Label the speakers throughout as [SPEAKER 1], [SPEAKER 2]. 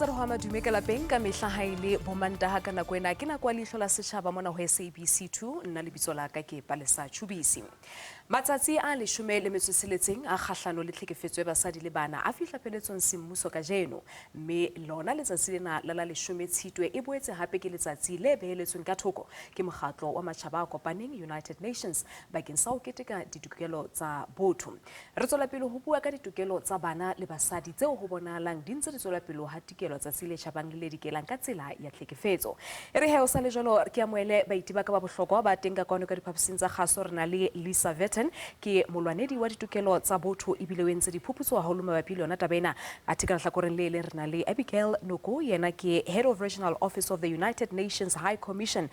[SPEAKER 1] tsa bohama dumeka lapeng ka mehla ha ile bomantaha ka nako ena ke nako ya Leihlo La Sechaba mona ho SABC 2 nna lebitso la ka ke Palesa Chubisi. Matsatsi a 16 a kgahlano le tlhekefetso ya basadi le bana a fihla pheletsong semmuso ka jeno mme lona letsatsi lena la 10 Tshitwe e boetse hape ke letsatsi le beheletsweng ka thoko ke mokgatlo wa matjhaba a kopaneng United Nations bakeng sa ho keteka ditokelo tsa botho. Re tswela pele ho bua ka ditokelo tsa bana le basadi tseo ho bonahalang di ntse di tswela pele ha tikelo tsa tsile tjhabang le dikelang ka tsela ya tlhekefetso. E re he o sa le jwalo ke amoele baiti ba ka ba bohlokwa ba teng ka kwano ka diphaposing tsa kgaso re na le VETTEN ke molwanedi wa ditokelo tsa botho ebile o entse diphuputso haholo mabapi le yona taba ena. Athe ka hlakoreng le re na le Abigail Noko yena ke Head of Regional Office of the United Nations High Commission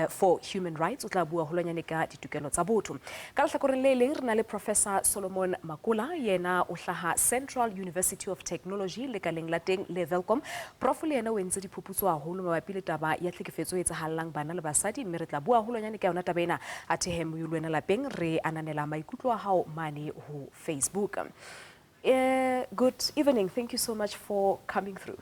[SPEAKER 1] for Human Rights o tla bua holwanyane ka ditokelo tsa botho. Ka hlakoreng le re na le Professor Solomon Makola yena o hlaha Central University of Technology le kaleng la teng le Welcome. Prof le yena o entse diphuputso haholo mabapi le taba ya tlhekefetso e tsahallang bana le basadi mme re tla bua holwanyane ka yona taba ena. Athe he mo yulwena lapeng re ananela maikutlo a hao mane ho Facebook. Good evening. Thank you so much for coming through.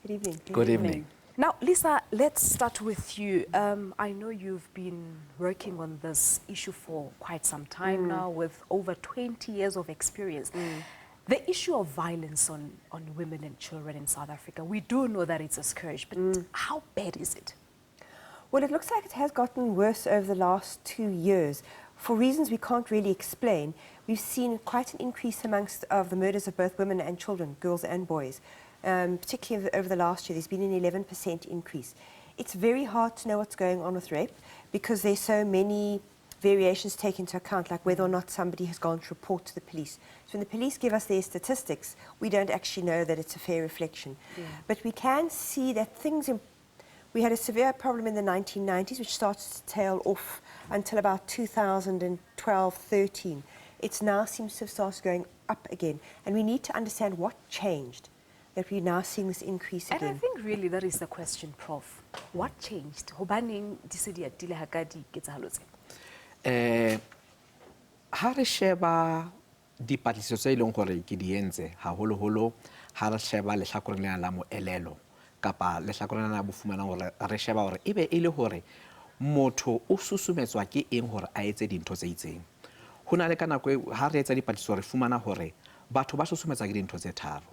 [SPEAKER 2] Good evening.
[SPEAKER 3] Good evening.
[SPEAKER 1] Now, Lisa, let's start with you. I know you've been working on this issue for quite some time now with over 20 years of experience. The issue of violence on women and children in South Africa, we do know that it's a scourge, but how bad is it?
[SPEAKER 2] Well, it looks like it has gotten worse over the last 2 years. For reasons we can't really explain, we've seen quite an increase amongst of the murders of both women and children, girls and boys. Particularly over the last year, there's been an 11% increase. It's very hard to know what's going on with rape because there's so many variations taken into account, like whether or not somebody has gone to report to the police. So when the police give us their statistics, we don't actually know that it's a fair reflection. Yeah. But we can see that things... We had a severe problem in the 1990s, which started to tail off until about 2012-13. It now seems to have started going up again. And we need to understand what changed, that we're now seeing this increase again.
[SPEAKER 1] And I think really that is the question, Prof. What changed?
[SPEAKER 3] Ha re sheba dipatlisiso tse ileng gore ke di entse haholoholo ha re sheba lehlakoreng lena la moelelo kapa lehlakoreng la bofumanang gore re sheba gore ebe e le gore motho o susumetswa ke eng gore a etse dintho tse itseng. Ho na le ka nako ha re etsa dipatlisiso re fumana gore batho ba susumetswa ke dintho tse tharo.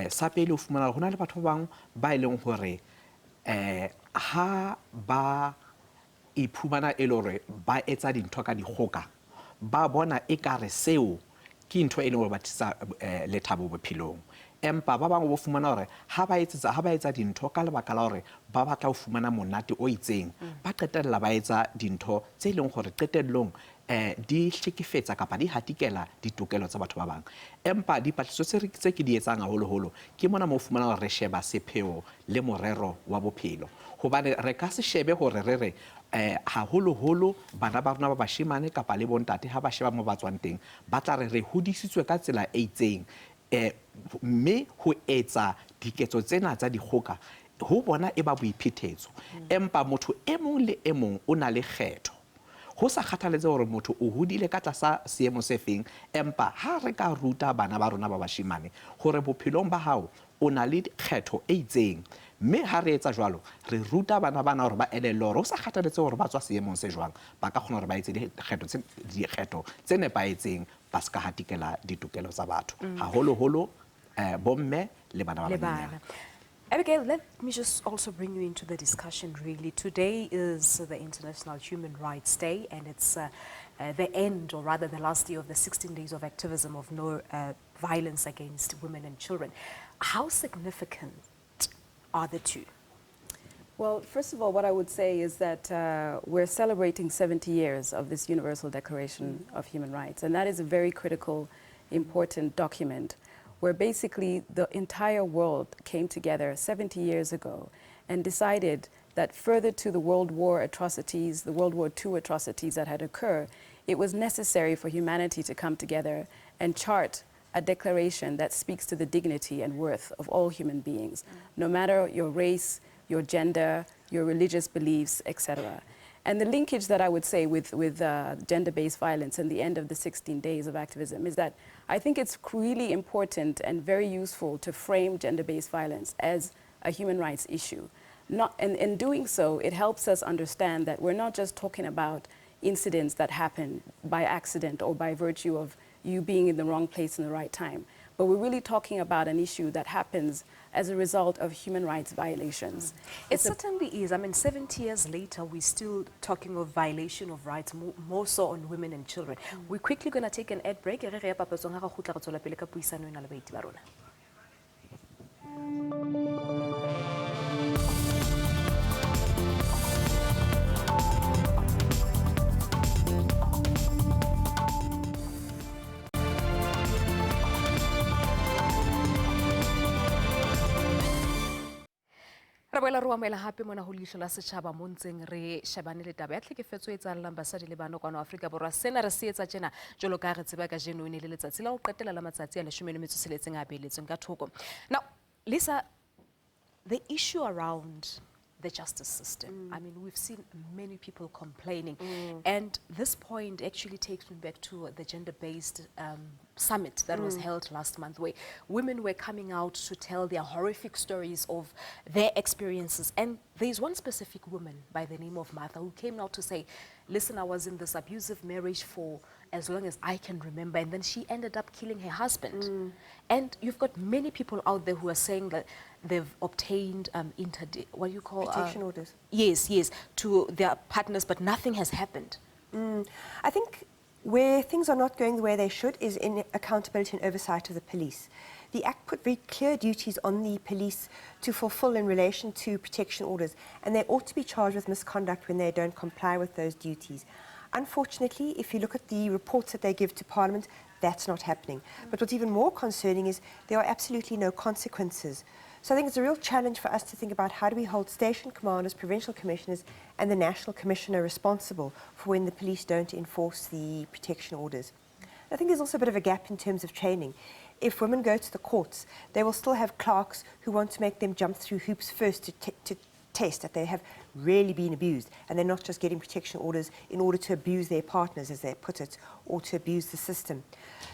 [SPEAKER 3] Sa pele o fumana ho na le batho ba bang ba ileng gore ha ba iphumana e le hore ba etsa dintho ka dikgoka ba bona ekare seo ke ntho e leng hore ba tsa lethabo bophelong empa ba bang bo fumana hore ha ba etsa dintho ka lebaka la hore ba batla ho fumana monate o itseng ba qetella ba etsa dintho tse leng hore qetellong di hlekefetsa kapa di hatikela ditokelo tsa batho ba bang empa dipatlisiso tse ke di etsang haholoholo ke mona mo fumana hore re sheba sepheo le morero wa bophelo hobane re ka se shebe hore re haholoholo bana ba rona ba bashimane kapa le bontate ha ba sheba mo ba tswang teng ba tla re hodisitswe ka tsela e itseng mme ho etsa diketso tsena tsa dikgoka ho bona e ba boiphetetso empa motho e mong le e mong o na le kgetho ho sa kgathaletse hore motho o hodile ka tlasa seemo se feng empa ha re ka ruta bana ba rona ba bashimane hore bophelong ba hao o na le kgetho e itseng mme ha re etsa jwalo re ruta bana bana hore ba elelle hore ho sa kgathaletse hore ba tswa seemong se jwang ba ka kgona hore ba etse dikgetho tse nepahetseng ba ska hatikela ditokelo tsa batho haholoholo bomme le bana ba banyenyane.
[SPEAKER 1] Abigail, let me just also bring you into the discussion really. Today is the International Human Rights Day and it's the end, or rather the last day of the 16 days of activism of no violence against women and children. How significant are the two?
[SPEAKER 4] Well, first of all, what I would say is that we're celebrating 70 years of this Universal Declaration of Human Rights, and that is a very critical, important document where basically the entire world came together 70 years ago and decided that further to the World War atrocities, the World War II atrocities that had occurred, it was necessary for humanity to come together and chart a declaration that speaks to the dignity and worth of all human beings, no matter your race, your gender, your religious beliefs, etc. And the linkage that I would say with gender-based violence and the end of the 16 days of activism is that I think it's really important and very useful to frame gender-based violence as a human rights issue. And in doing so, it helps us understand that we're not just talking about incidents that happen by accident or by virtue of you being in the wrong place in the right time, but we're really talking about an issue that happens as a result of human rights violations.
[SPEAKER 1] It certainly is. I mean, 70 years later, we're still talking of violation of rights, more so on women and children. We're quickly going to take an ad break. Re boela re amela hape mona ho Leihlo La Sechaba mo ntseng re shebane le taba ya tlhekefetso e etsahallang basadi le bana kwano Afrika Borwa. Sena re se etsa tjena jwalo ka re tseba ka jeno e ne le letsatsi la ho qetela la matsatsi a 16 a beeletsweng ka thoko. Now, Lisa, the issue around the justice system. I mean, we've seen many people complaining. And this point actually takes me back to the gender-based summit that was held last month, where women were coming out to tell their horrific stories of their experiences. And there's one specific woman by the name of Martha who came out to say, listen, I was in this abusive marriage for as long as I can remember, and then she ended up killing her husband. And you've got many people out there who are saying that they've obtained what do you call
[SPEAKER 2] protection orders.
[SPEAKER 1] Yes, to their partners, but nothing has happened.
[SPEAKER 2] I think where things are not going the way they should is in accountability and oversight of the police. The Act put very clear duties on the police to fulfill in relation to protection orders, and they ought to be charged with misconduct when they don't comply with those duties. Unfortunately, if you look at the reports that they give to Parliament, that's not happening. But what's even more concerning is there are absolutely no consequences. So I think it's a real challenge for us to think about how do we hold station commanders, provincial commissioners and the national commissioner responsible for when the police don't enforce the protection orders. I think there's also a bit of a gap in terms of training. If women go to the courts, they will still have clerks who want to make them jump through hoops first to test that they have really been abused and they're not just getting protection orders in order to abuse their partners, as they put it, or to abuse the system.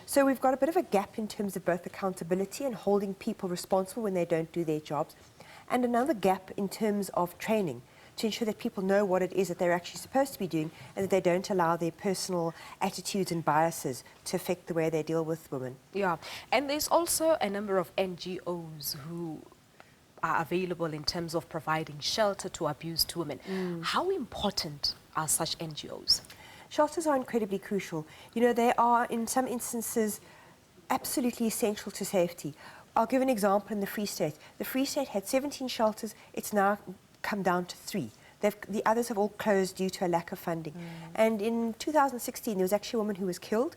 [SPEAKER 2] So we've got a bit of a gap in terms of both accountability and holding people responsible when they don't do their jobs, and another gap in terms of training to ensure that people know what it is that they're actually supposed to be doing and that they don't allow their personal attitudes and biases to affect the way they deal with women.
[SPEAKER 1] Yeah, and there's also a number of NGOs who are available in terms of providing shelter to abused women. How important are such NGOs?
[SPEAKER 2] Shelters are incredibly crucial. You know, they are, in some instances, absolutely essential to safety. I'll give an example in the Free State. The Free State had 17 shelters. It's now come down to 3. The others have all closed due to a lack of funding. And in 2016, there was actually a woman who was killed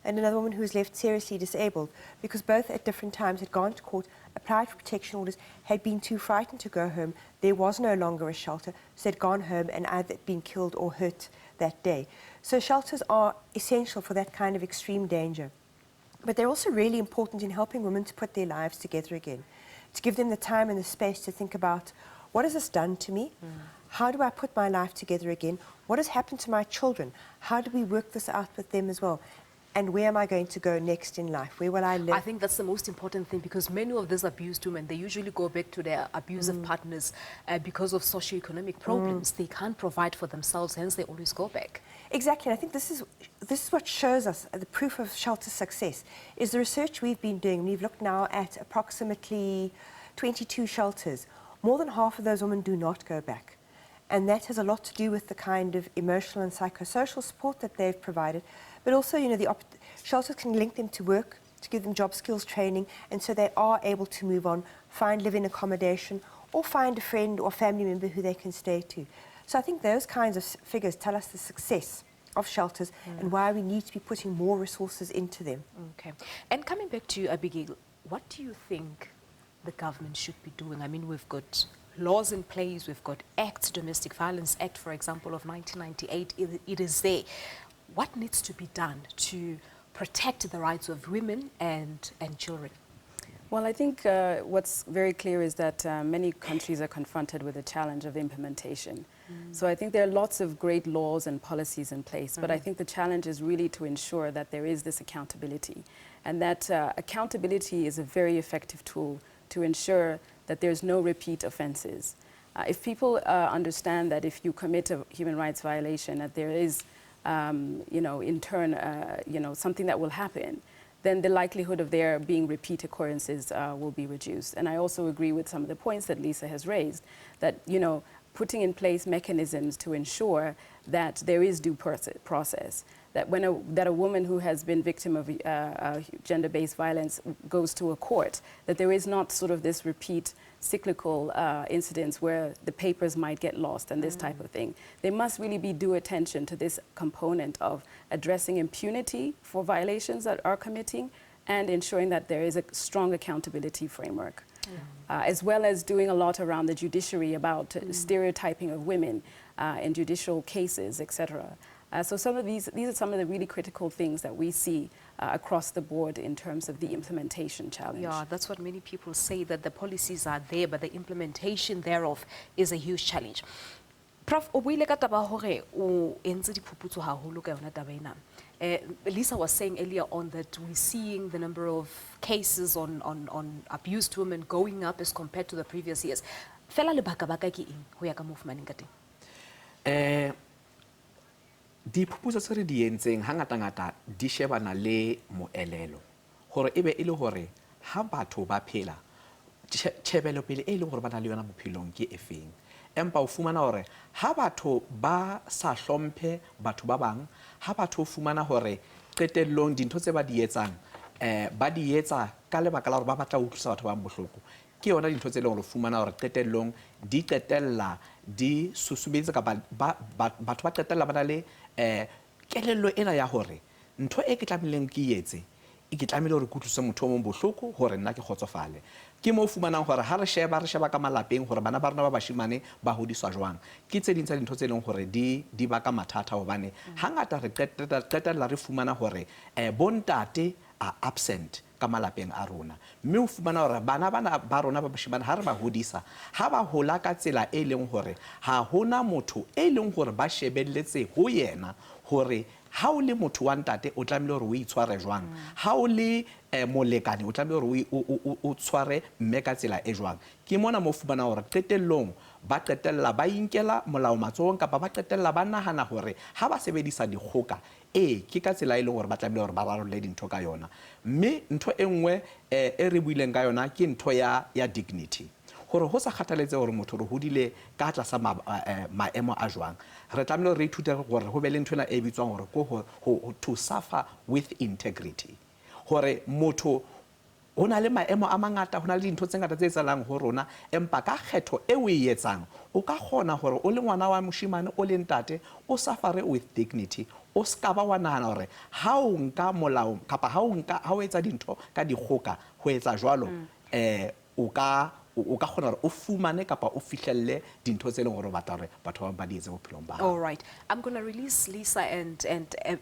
[SPEAKER 2] and another woman who was left seriously disabled because both at different times had gone to court, applied for protection orders, had been too frightened to go home. There was no longer a shelter, so they'd gone home and either been killed or hurt that day. So shelters are essential for that kind of extreme danger. But they're also really important in helping women to put their lives together again, to give them the time and the space to think about, what has this done to me? How do I put my life together again? What has happened to my children? How do we work this out with them as well? And where am I going to go next in life? Where will I live?
[SPEAKER 1] I think that's the most important thing, because many of these abused women, they usually go back to their abusive partners because of socioeconomic problems. They can't provide for themselves, hence they always go back.
[SPEAKER 2] Exactly, and I think this is what shows us the proof of shelter success, is the research we've been doing. We've looked now at approximately 22 shelters. More than half of those women do not go back. And that has a lot to do with the kind of emotional and psychosocial support that they've provided. But also, you know, the shelters can link them to work, to give them job skills training, and so they are able to move on, find live-in accommodation, or find a friend or family member who they can stay to. So I think those kinds of figures tell us the success of shelters and why we need to be putting more resources into them.
[SPEAKER 1] Okay. And coming back to you, Abigail, what do you think the government should be doing? I mean, we've got laws in place, we've got acts, Domestic Violence Act, for example, of 1998, it is there. What needs to be done to protect the rights of women and children?
[SPEAKER 4] Well, I think what's very clear is that many countries are confronted with the challenge of implementation. So I think there are lots of great laws and policies in place, but I think the challenge is really to ensure that there is this accountability, and that accountability is a very effective tool to ensure that there's no repeat offenses. If people understand that if you commit a human rights violation, that there is, in turn, something that will happen, then the likelihood of there being repeat occurrences will be reduced. And I also agree with some of the points that Lisa has raised, that, putting in place mechanisms to ensure that there is due process, that when a woman who has been victim of gender-based violence goes to a court, that there is not sort of this repeat cyclical incidents where the papers might get lost and this type of thing. There must really be due attention to this component of addressing impunity for violations that are committing and ensuring that there is a strong accountability framework. As well as doing a lot around the judiciary about stereotyping of women in judicial cases, etc. So these are some of the really critical things that we see across the board in terms of the implementation challenge.
[SPEAKER 1] Yeah, that's what many people say, that the policies are there, but the implementation thereof is a huge challenge. Prof, o buile ka taba hore o entse diphuputso haholo ka yona taba ena. Lisa was saying earlier on that we're seeing the number of cases on abused women going up as compared to the previous years. Fela lebaka baka ke eng ho ya ka mo fumaneng ka teng?
[SPEAKER 3] Diphuputso tse re di entseng hangata-ngata di shebana le moelelo hore ebe e le hore ha batho ba phela tshebelo pele e leng hore ba na le yona bophelong ke efeng. Empa o fumana hore ha batho ba sa hlomphe batho ba bang, ha batho o fumana hore qetellong dintho tse ba di etsang ba di etsa ka lebaka la hore ba batla ho utlwisa batho ba bohloko, ke yona dintho tse leng hore o fumana hore qetellong di qetella di susubetsa kapa batho ba qetella ba na le kelello ena ya hore ntho e ke tlamehileng ke etse ke tlamehile hore ke utlwise motho o mong bohloko hore nna ke kgotsofale. Ke mo fumanang hore ha re sheba ka malapeng hore bana ba rona ba bashimane ba hodiswa jwang, ke tse ding tsa dintho tse leng hore di baka mathata hobane hangata re qetella re fumana hore bontate are absent ka malapeng a rona, mme o fumana hore bana ba rona ba bashimane ha re ba hodisa ha ba hola ka tsela e leng hore ha hona motho e leng hore ba shebelletse ho yena hore ha o le motho wa ntate o tlamehile hore o itshware jwang, ha o le molekane o tlamehile hore o tshware mme ka tsela e jwang. Ke mona mo fumana hore qetellong ba qetella ba inkela molao matsohong kapa ba qetella ba nahana hore ha ba sebedisa dikgoka ke ka tsela e leng hore ba tlamehile hore ba rarolle dintho ka yona. Mme ntho e nngwe e re buileng ka yona ke ntho ya dignity, hore ho sa kgathaletse hore motho re hodile ka tlasa maemo a jwang, re tlamehile re ithute gore ho be le nthwena e bitswang hore ko to suffer with integrity, hore motho ho na le maemo a mangata, ho na le dintho tse ngata tse etsalang ho rona, empa ka kgetho e o e etsang o ka kgona hore o le ngwana wa moshimane o le ntate o suffer with dignity, o ska ba wa nahana hore ha o nka molao kapa ha o etsa dintho ka dikgoka ho etsa jwalo o ka kgona hore o fumane kapa o fihlelle dintho tse leng hore batla hore batho ba di etse bophelong ba.
[SPEAKER 1] All right, I'm going to release Lisa and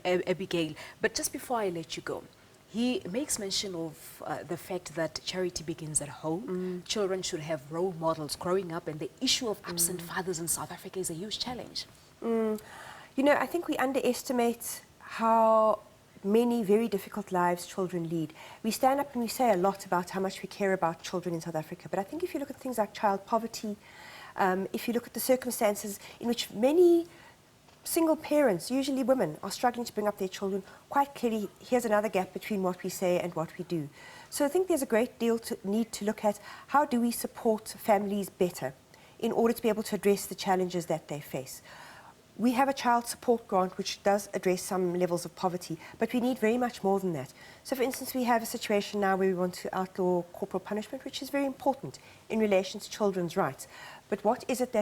[SPEAKER 1] Abigail, but just before I let you go, he makes mention of the fact that charity begins at home. Children should have role models growing up, and the issue of absent fathers in South Africa is a huge challenge.
[SPEAKER 2] I think we underestimate how many very difficult lives children lead. We stand up and we say a lot about how much we care about children in South Africa, but I think if you look at things like child poverty, if you look at the circumstances in which many single parents, usually women, are struggling to bring up their children, quite clearly here's another gap between what we say and what we do. So I think there's a great deal to need to look at how do we support families better in order to be able to address the challenges that they face. We have a child support grant which does address some levels of poverty, but we need very much more than that. So for instance, we have a situation now where we want to outlaw corporal punishment, which is very important in relation to children's rights. But what is it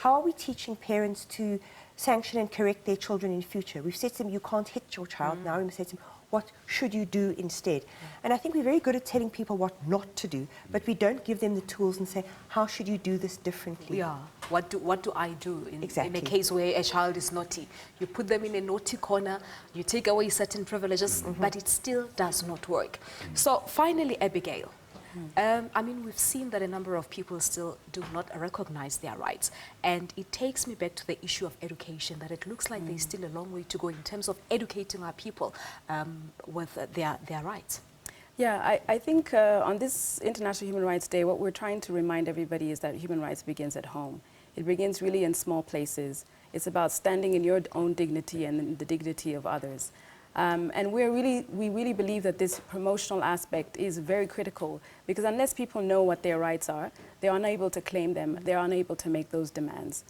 [SPEAKER 2] how are we teaching parents to sanction and correct their children in future? We've said to them, you can't hit your child. Now we must say to them, what should you do instead? And I think we're very good at telling people what not to do, but we don't give them the tools and say, how should you do this differently?
[SPEAKER 1] Yeah, what do I do in a case where a child is naughty? You put them in a naughty corner, you take away certain privileges, but it still does not work. So finally, Abigail, I mean, we've seen that a number of people still do not recognize their rights. And it takes me back to the issue of education, that it looks like there's still a long way to go in terms of educating our people with their rights.
[SPEAKER 4] Yeah, I think on this International Human Rights Day, what we're trying to remind everybody is that human rights begins at home. It begins really in small places. It's about standing in your own dignity and in the dignity of others. And we really believe that this promotional aspect is very critical, because unless people know what their rights are, they're unable to claim them, they're unable to make those demands.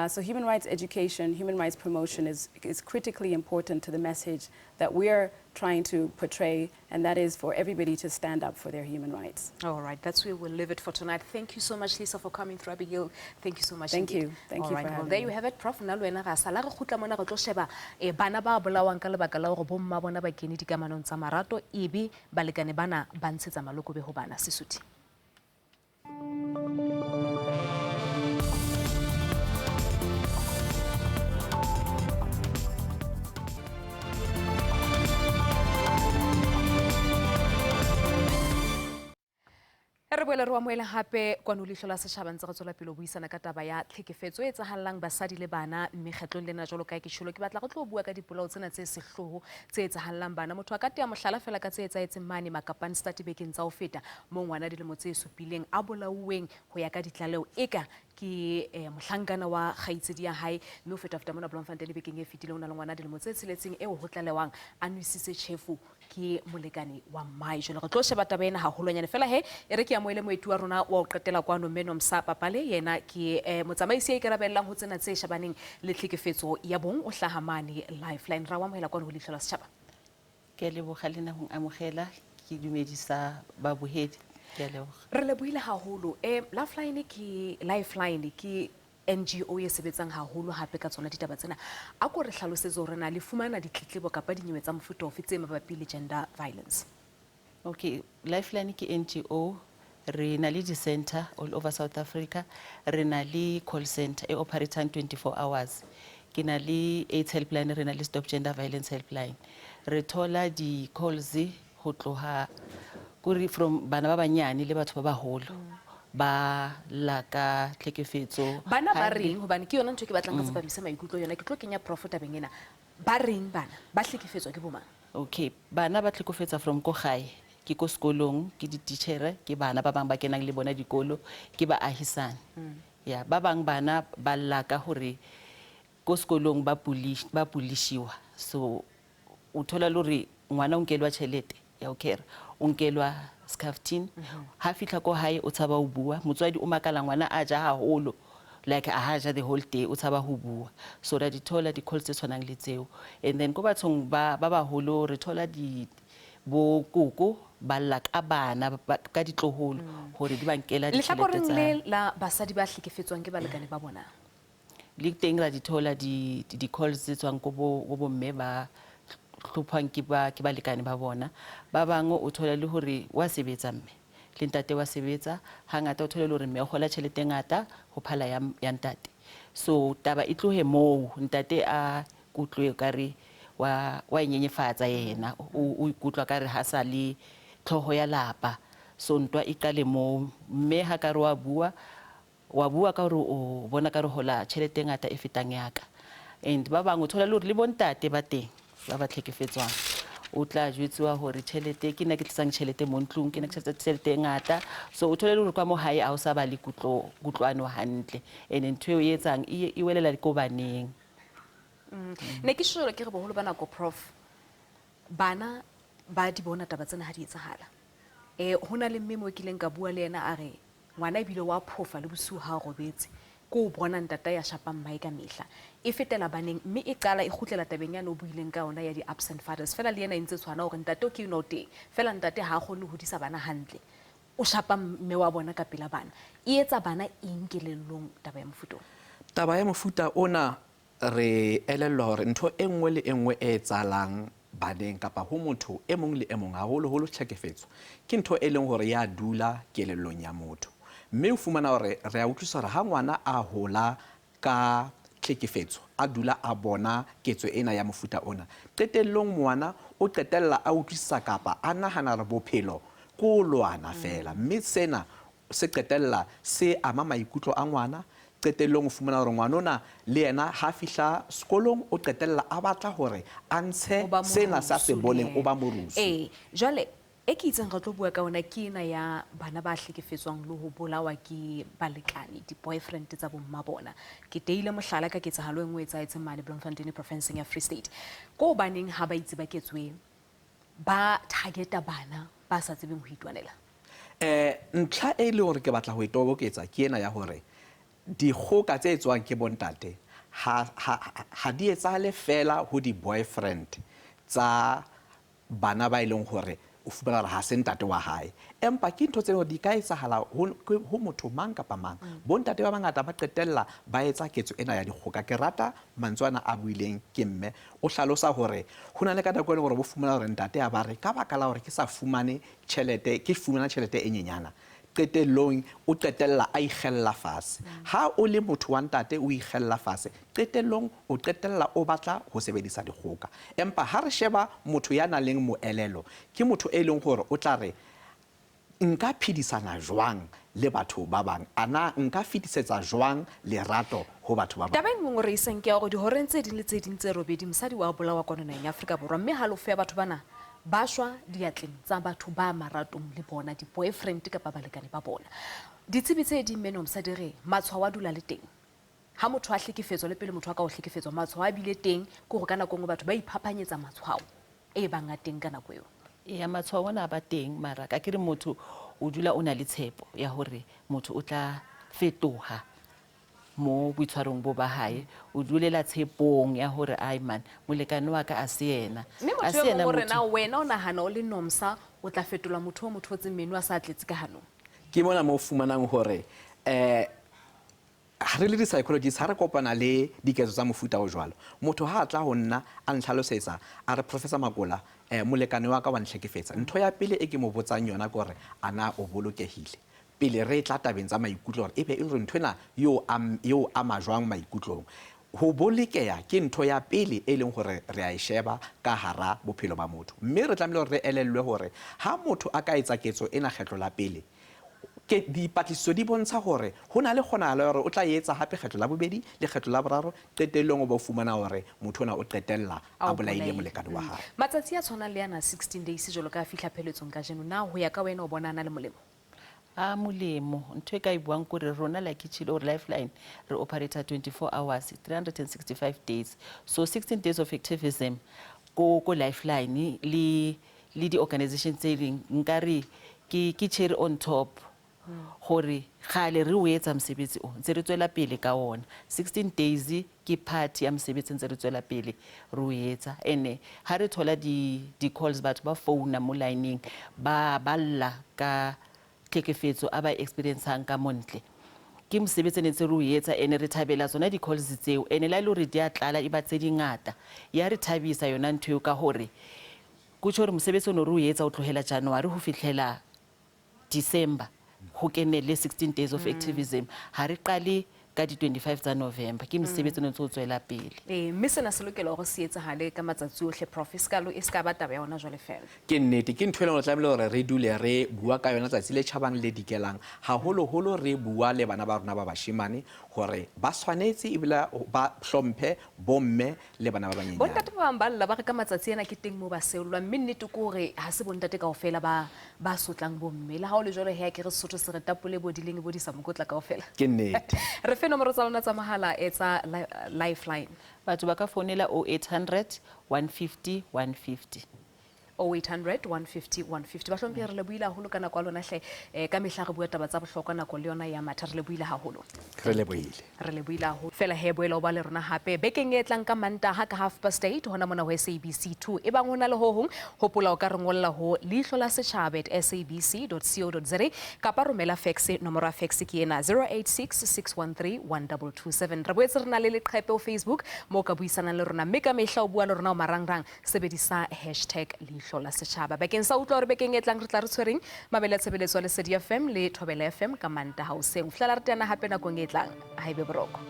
[SPEAKER 4] So human rights education, human rights promotion is critically important to the message that we're trying to portray, and that is for everybody to stand up for their human rights.
[SPEAKER 1] All right, that's where we'll leave it for tonight. Thank you so much, Lisa, for coming through. Abigail, thank you so much.
[SPEAKER 4] Thank
[SPEAKER 1] indeed.
[SPEAKER 4] you. Thank
[SPEAKER 1] All
[SPEAKER 4] you
[SPEAKER 1] right,
[SPEAKER 4] for
[SPEAKER 1] well,
[SPEAKER 4] having
[SPEAKER 1] there
[SPEAKER 4] me.
[SPEAKER 1] you have it, Prof. Nna le wena ga sala re khutla mona go tlo sheba bana ba bolawang ka lebaka la gore bomma bona ba kene dikamanong tsa marato ebe balekane bana ba ntshetsa malokobe ho bana Sesotho. Re boela re amoela hape kwano Leihlo La Sechaba ntse re tswela pele buisana ka taba ya tlhekefetso e etsahallang basadi le bana mme kgetlong lena jwalo ka ke tsholo ke batla go tlo bua ka dipolao tsena tse sehloho tse etsahallang bana motho a ka tea mohlala fela ka tse etsaetseng mane Makapane Stadibekeng tsa ho feta mo ngwana dilemo tse supileng a bolauweng ho ya ka ditlaleo eka ke mohlankana wa kgaitsedi ya hae mme o feta mona Bloemfontein bekeng e fetile o na le ngwana dilemo tse tsheletseng eo ho tlalewang a nwisitse tjhefu ke molekane wa mmae jwale re tlo sheba taba ena haholonyane fela he e re ke amoele moeti wa rona wa o qetela kwano mme NOMSA PAPALE yena ke motsamaisi ya ikarabellang ho tsena tse shabaneng le tlhekefetso ya bong o hlahamane Lifeline ra wa mohela kwano ho Leihlo La Sechaba
[SPEAKER 5] ke leboga le nna go amogela ke dumedisa babohedi ke leboga
[SPEAKER 1] re lebohile haholo Lifeline ke NGO ye sebetsang haholo hape ka tsona ditaba tsena a ko re hlalosetse hore na le fumana ditletlebo kapa dinyewe tsa mofuta ofe tse mabapi le gender violence.
[SPEAKER 5] okay Lifeline ke NGO re na le di-center all over South Africa re na le call center e operatang 24 hours ke na le AIDS helpline re na le stop gender violence helpline re thola di-calls ho tloha kuri from bana ba banyane le batho ba baholo ba laka tlhekefetso
[SPEAKER 1] bana ba reng hobane ke yona ntho ke batlang ka tsepamisa maikutlo yona ke tlo kenya Prof tabeng ena ba reng bana ba tlhekefetswa ke bomang.
[SPEAKER 5] okay bana ba tlhekefetsa from ko gae ke ko sekolong ke di-teachere ke bana ba bang ba kenang le bona dikolo ke ba ahisane ya ba bang bana ba laka hore ko sekolong ba pulishiwa so o thola lori ngwana o nkelwa tšhelete ya o kera o nkelwa skaftin ha fitla ko hae o tshaba ho bua motswadi o makala ngwana a ja haholo like a haja the whole day o tshaba ho bua so ra di thola di calls tse tshwanang le tseo and then ko bathong ba baholo re thola di bo koko ba laka bana ka ditloholo hore di ba nkela ditšhelete tsa
[SPEAKER 1] le la basadi ba hlekefetswang ke balekane ba bona
[SPEAKER 5] le teng ra di thola di calls tse tswang go bo mme ba hlopang ke balekane ba bona ba bangwe o thola le hore wa sebetsa mme le ntate wa sebetsa hangata o thola le hore mme o gola tšhelete ngata go phala ya ntate so taba e tlohe moo ntate a kutlwe kare wa inyenyefatsa yena o ikutlwa kare ha sa le tlhogo ya lapa so ntwa e qale moo mme ha ka re wa bua ka hore o bona ka re hola tšhelete ngata e fetang yaka and ba bangwe o thola le hore le bontate ba teng ba ba tlhekefetswang o tla jwetsiwa hore tšhelete ke nna ke tlisang tšhelete mo ntlong ke nna ke tšhelete ngata so o thole le hore kwa mo hae a o sa ba le kutlwano hantle and ntho eo e etsang e welela ko baneng
[SPEAKER 1] ne ke sholo ke re boholo ba nako Prof bana ba di bona taba tsena ha di etsahala hona le mme mo kileng ka bua le yena a re ngwana ebile wa phofa le bosiu ha robetse ko bona ntata ya shapang mai ka mehla e fetela baneng mme e qala e khutlela tabeng ya no buileng ka ona ya di absent fathers fela le yena intse tshwana hore ntate o ke no teng fela ntate ha gone ho disa bana hantle o shapa mme wa bona ka pela bana e etsa bana inkelellong taba ya mofuta
[SPEAKER 3] ona re elellwa hore ntho e nngwe le engwe e tsalang baneng kapa ho motho e mong le e mong haholo tlhekefetso ke ntho e leng hore ya dula kelellong ya motho mme o fumana hore re a utlwisa hore ha ngwana a hola ka tlhekefetso a dula a bona ketso ena ya mofuta ona qetellong ngwana o qetella a utlwisa kapa a nahana re bophelo sekolwana fela mme sena se qetella se ama maikutlo a ngwana qetellong o fumana hore ngwanona le yena ha fihla sekolong o qetella a batla hore a ntshe sena sa se boneng o ba morusu.
[SPEAKER 1] Jwale e ke itseng re tlo bua ka ona ke ena ya bana ba hlekefetswang le ho bolawa ke balekane di-boyfriend tsa bomma bona. Ke teile mohlala ka ketsahalo e nngwe e etsahetseng mane Bloemfontein provinceng ya Free State. Ko baneng ha ba itse ba ketswe ba targeta bana ba sa tsebeng ho itwanela.
[SPEAKER 3] Ntlha e le hore ke batla ho itoboketsa ke ena ya hore dikgoka tse etswang ke bontate ha di etsahale fela ho di-boyfriend tsa bana ba ileng hore o fumana hore ha se ntate wa hae empa ke ntho tse di ka etsahala ho motho mang kapa mang. Bontate ba bangata ba qetella ba etsa ketso ena ya dikgoka. Ke rata mantswana a buileng ke mme o hlalosa hore ho na le ka nako e leng hore bo fumana hore ntate a ba re ka baka la hore ke sa fumane tjhelete ke fumana tjhelete e nyenyana qetellong o qetella a ikgella fatshe. Ha o le motho wa ntate o ikgella fatshe qetellong o qetella o batla ho sebedisa dikgoka. Empa ha re sheba motho ya nang le moelelo ke motho e leng hore o tla re nka phedisana jwang le batho ba bang ana nka fetisetsa jwang lerato ho batho ba bang.
[SPEAKER 1] Taba e nngwe re iseng ke ya gore dihoreng tse ding le tse ding tse robedi mosadi wa bolawa kwana naheng ya Afrika Borwa mme halofo ya batho bana ba shwa diatleng tsa batho ba maratong le bona di-boyfriend kapa balekane ba bona. Ditsebi tse ding meno mosadi re matshwao a dula le teng ha motho a hlekefetswa le pele motho a ka o hlekefetswa matshwao a bile teng ke hore ka nako nngwe batho ba iphapanyetsa matshwao e bang a teng ka nako eo.
[SPEAKER 5] Ya matshwao ona ba teng mara ka ke re motho o dula o na le tshepo ya hore motho o tla fetoha mo boitshwarong bo ba hae o dulela tshepong ya hore ai man molekane wa ka a se yena
[SPEAKER 1] a se yena hore na wena o nahana o le NOMSA o tla fetola motho o motho o tseng meno a sa tletse ka hanong.
[SPEAKER 3] Ke mona mo fumanang hore ha re le di-psychologist ha re kopana le diketso tsa mofuta o jwalo motho ha a tla ho nna a ntlhalosetsa a re Professor Makola molekane wa ka wa nhlekefetsa ntho ya pele e ke mo botsang yona ke hore ana o bolokehile pele re tla tabeng tsa maikutlo hore ebe e re nthwena yo ama jwang maikutlong. Ho bolokeha ke ntho ya pele e leng hore re a e sheba ka hara bophelo ba motho mme re tlamehile hore re elellwe hore ha motho a ka etsa ketso ena kgetlo la pele ke dipatlisiso di bontsha hore ho na le kgonahalo hore o tla etsa hape kgetlo la bobedi le kgetlo la boraro qetellong o ba fumana hore motho ona o qetella a bolaile molekane wa hae.
[SPEAKER 1] Matsatsi a tshwana le yana 16 days jolo ka fihla pheletsong ka jeno na ho ya ka wena o bona na le molemo
[SPEAKER 5] a molemo ntho e ka e buang kore rona like itshile or Lifeline re operator 24 hours 365 days so 16 days of activism ko Lifeline le di-organization tse ding nkare ke cherry on top hore gale re o etsa mosebetsi o ntse re tswela pele ka ona 16 days ke party ya mosebetsi ntse re tswela pele re o etsa ene ha re thola di-calls batho ba phone mo lineng ba lla ka tlhekefetso a ba experiencang ka montle ke mosebetsi ne ntse re o etsa ene re thabela tsona di-calls tseo ene la ile hore di a tlala e ba tse dingata ya re thabisa yona ntho eo ka hore kutsho hore mosebetsi o ne re o etsa o tlohela January ho fihlela December ho kenele 16 days of activism ha re qale ka di 25 tsa November ke mosebetsi o ntse o tswela pele
[SPEAKER 1] mme sena se lokela hore se etsahale ka matsatsi ohle Prof e ska ba taba ya ona jwale fela
[SPEAKER 3] ke nnete ke ntho e leng hore tlamehile hore re dule re bua ka yona tsatsi le tjhabang le dikelang haholo re bua le bana ba rona ba bashimane hore ba tshwanetse ebile ba hlomphe bomme le bana ba banyenyane.
[SPEAKER 1] Bontate ba bang ba lla ba re ka matsatsi ena ke teng mo ba seolwa mme nnete ke hore ha se bontate kaofela ba sotlang bomme le ha o le jwale he ke re Sesotho se re tapole bo dileng bo di sa mokotla kaofela
[SPEAKER 3] ke nnete
[SPEAKER 1] re fe nomoro tsa lona tsa mahala etsa Lifeline
[SPEAKER 5] batho ba ka founela 0800 150 150
[SPEAKER 1] 0800 150 150 ba hlomphe re le buile haholo ka nako a lona hle ka mehla re bua taba tsa bohlokwa nako le yona ya matha re le buile haholo
[SPEAKER 3] re le buile
[SPEAKER 1] haholo fela he boela o ba le rona hape bekeng e tlang ka Mantaha ka 8:30 hona mona ho SABC 2 e bang hona le ho hong hopola o ka re ngolla ho Leihlo La Sechaba @sabc.co.za kapa romela fax nomoro ya fax ke ena 086 613 1227 re boetse re na le leqhepe ho Facebook mo ka buisanang le rona mme ka mehla o bua le rona o marangrang sebedisa #Leihlo La Sechaba bakeng sa utlwa hore bekeng e tlang re tla re tshwereng mabele a tshebeletso le Lesedi FM le Thobela FM ka Mantaha hoseng fihlela re tena hape nakong e tlang ha ebe boroko